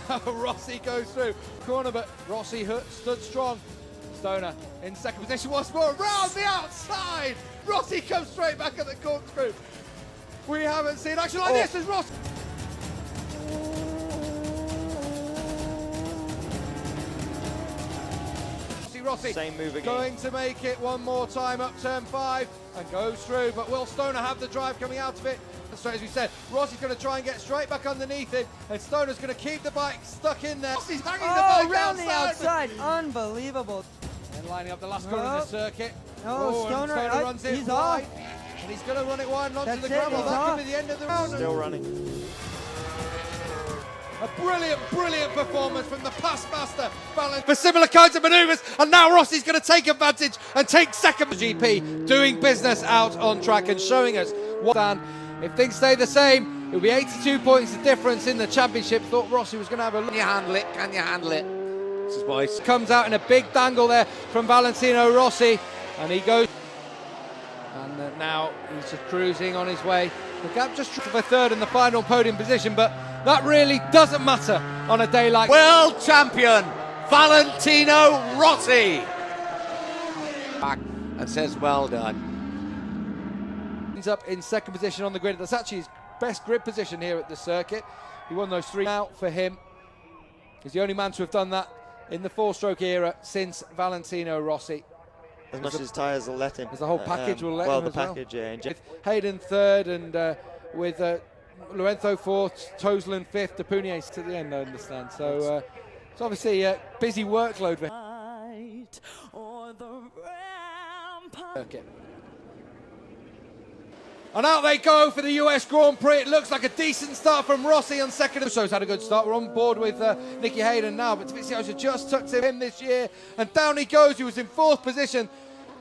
Well, Rossi goes through corner, but Rossi stood strong. Stoner in second position once more, around the outside. Rossi comes straight back at the corkscrew. We haven't seen action like this as Rossi. Rossi same move again. Going to make it one more time up turn 5 and goes through, but will Stoner have the drive coming out of it? So as we said, Rossi's going to try and get straight back underneath him, and Stoner's going to keep the bike stuck in there. Rossi's hanging the bike around the outside, unbelievable. And lining up the last corner in the circuit. Stoner runs it he's wide, off. and he's going to run it wide and onto That's the gravel. That off. could be the end of the round. Still running. A brilliant performance from the past master for similar kinds of manoeuvres, and now Rossi's going to take advantage and take second. GP doing business out on track and showing us what. If things stay the same, it'll be 82 points of difference in the championship. Thought Rossi was going to have a look. Can you handle it? Can you handle it? This is why he comes out in a big dangle there from Valentino Rossi, and he goes. And now he's just cruising on his way. The gap just for third in the final podium position, but that really doesn't matter on a day like. World champion Valentino Rossi back and says well done. Ends up in second position on the grid. That's actually his best grid position here at the circuit. He won those 3 out for him. He's the only man to have done that in the 4-stroke era since Valentino Rossi. As much as his tyres will let him. As the whole package will let him the as well. package, yeah. With Hayden third, and with Lorenzo fourth, Toseland fifth, Depunier to the end, I understand. So it's obviously a busy workload for circuit. And out they go for the US Grand Prix. It looks like a decent start from Rossi on second. Show's had a good start. We're on board with Nicky Hayden now, but Dovizioso just tucked him this year, and down he goes. He was in 4th position,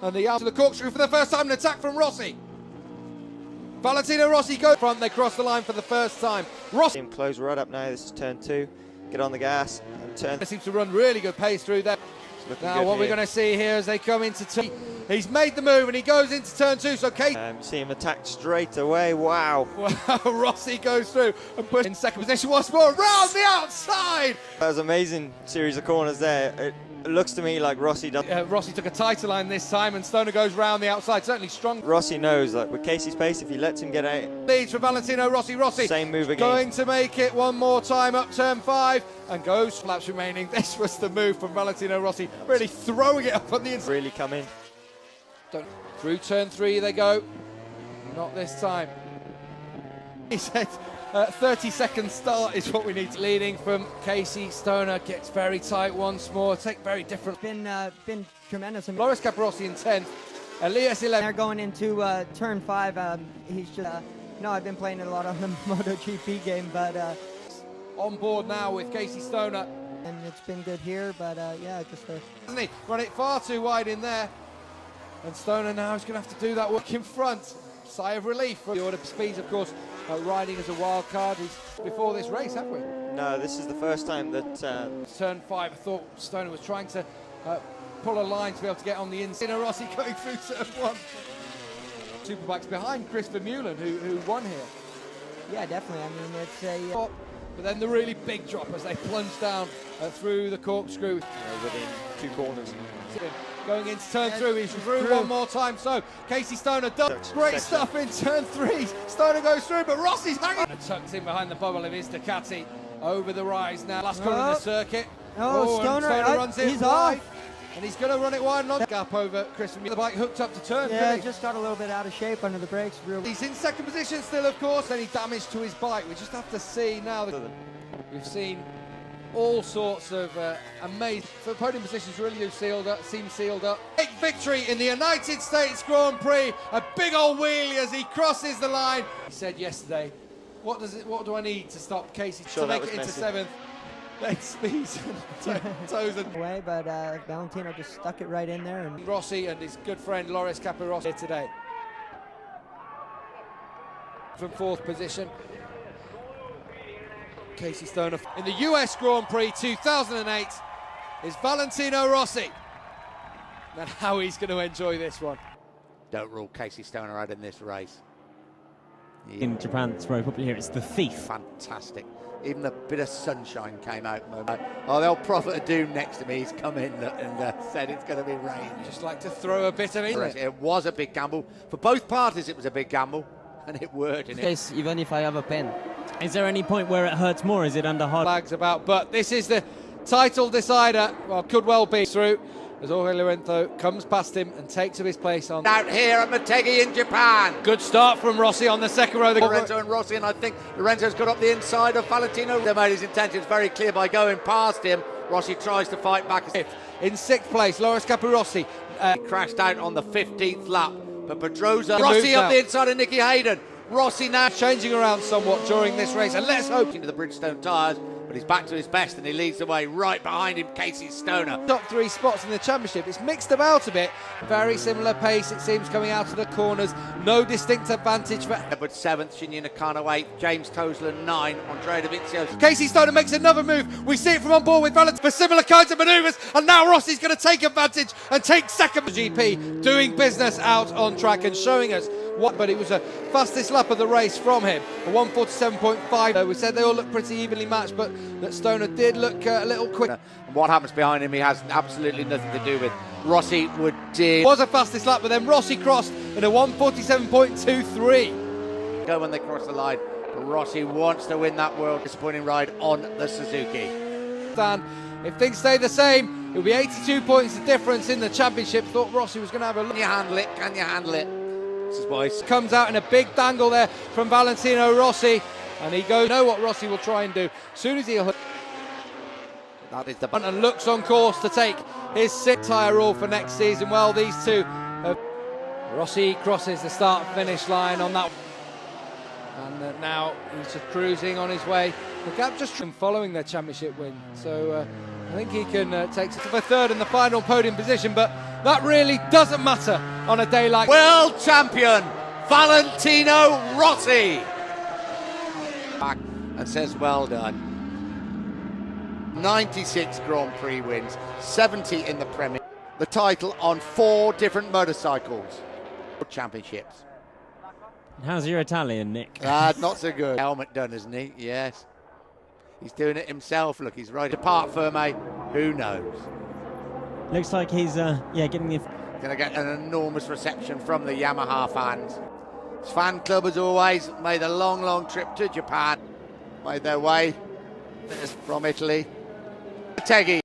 and the out to the corkscrew for the first time. An attack from Rossi. Valentino Rossi goes front. They cross the line for the first time. Rossi Close right up now. This is turn 2. Get on the gas and turn. Seems to run really good pace through there. Now what we're going to see here as they come into turn. He's made the move and he goes into turn 2. So Casey see him attack straight away. Wow. Rossi goes through and puts in second position once more around the outside. That was an amazing series of corners there. It looks to me like Rossi does. Rossi took a tighter line this time, and Stoner goes round the outside. Certainly strong. Rossi knows that with Casey's pace, if he lets him get out. Leads for Valentino Rossi. Same move again. Going to make it one more time up turn 5 and goes laps remaining. This was the move from Valentino Rossi, really throwing it up on the inside. Really come in. Through turn 3 they go. Not this time. He said 30-second start is what we need. Leading from Casey. Stoner gets very tight once more. Take very different. Been tremendous. Loris Capirossi in 10th. Elias 11th. They're going into turn 5. He's just no. I've been playing a lot on the MotoGP game, but on board now with Casey Stoner. And it's been good here, but yeah, just Hasn't he run it far too wide in there? And Stoner now is going to have to do that work in front. Sigh of relief. The order of speeds, of course, riding as a wild card. Before this race, have we? No, this is the first time that. Turn 5, I thought Stoner was trying to pull a line to be able to get on the inside. Rossi going through turn 1. Superbikes behind Chris Vermeulen, who won here. Yeah, definitely. I mean, it's a. But then the really big drop as they plunge down through the corkscrew. Within 2 corners. Going into turn 3, he's through one more time. So Casey Stoner does great stuff in turn 3. Stoner goes through, but Rossi's hanging. Tucked in behind the bubble of his Ducati. Over the rise now. Last corner in the circuit. Stoner runs it he's wide. off. And he's going to run it wide. Not gap over Chris. The bike hooked up to turn 3. Yeah, just got a little bit out of shape under the brakes. He's in second position still, of course. Any damage to his bike. We just have to see now. We've seen all sorts of amazing. The podium positions really do seem sealed up. Big victory in the United States Grand Prix. A big old wheelie as he crosses the line. He said yesterday, what do I need to stop Casey to make it into 7th? Late speeds and toes and away, but Valentino just stuck it right in there. And Rossi and his good friend Loris Capirossi here today. From 4th position. Casey Stoner in the US Grand Prix 2008 is Valentino Rossi. And how he's going to enjoy this one. Don't rule Casey Stoner out in this race. In Japan, it's very popular here. It's the Thief. Fantastic. Even the bit of sunshine came out. Oh, the old prophet of doom next to me, he's come in and said it's going to be rain. Just like to throw a bit of in. It was a big gamble. For both parties, it was a big gamble. And it worked. In Case, even if I have a pen. Is there any point where it hurts more? Is it under hard Flags about, but this is the title decider. Well, could well be through as Jorge Lorenzo comes past him and takes up his place on. Out here at Motegi in Japan. Good start from Rossi on the second row. Lorenzo and Rossi, and I think Lorenzo's got up the inside of Valentino. They made his intentions very clear by going past him. Rossi tries to fight back. In sixth place, Loris Capirossi. He crashed out on the 15th lap, but Pedrosa. Rossi up the inside of Nicky Hayden. Rossi now changing around somewhat during this race, and let's hope into the Bridgestone tyres, but he's back to his best and he leads the way. Right behind him, Casey Stoner. Top three spots in the championship. It's mixed about a bit. Very similar pace, it seems, coming out of the corners. No distinct advantage for. But 7th, Shinya Nakano 8th, James Tosler 9, Andrea Dovizioso. Casey Stoner makes another move. We see it from on board with Valentino for similar kinds of manoeuvres, and now Rossi's going to take advantage and take second. GP doing business out on track and showing us what, but it was a fastest lap of the race from him, a 1:47.5. We said they all look pretty evenly matched, but that Stoner did look a little quick. And what happens behind him, he has absolutely nothing to do with. Rossi would did. Was a fastest lap, but then Rossi crossed in a 1:47.23. Go when they cross the line, but Rossi wants to win that world disappointing ride on the Suzuki. Dan, if things stay the same, it'll be 82 points the difference in the championship. Thought Rossi was going to have a look. Can you handle it? Can you handle it? This is boys. Comes out in a big dangle there from Valentino Rossi, and he goes, know what Rossi will try and do. As soon as he'll That is the and looks on course to take his sixth tyre rule for next season. Well, these two Rossi crosses the start-finish line on that, and now he's just cruising on his way. The gap just following their championship win, so I think he can take it for third in the final podium position, but that really doesn't matter on a day like world champion Valentino Rossi back and says well done. 96 Grand Prix wins, 70 in the Premier, the title on 4 different motorcycles, championships. How's your Italian, Nick? Not so good. Helmet done, isn't he? Yes. He's doing it himself. Look, he's right apart Ferme. Who knows? Looks like he's getting the. Going to get an enormous reception from the Yamaha fans. His fan club, as always, made a long trip to Japan. Made their way from Italy. Teggy.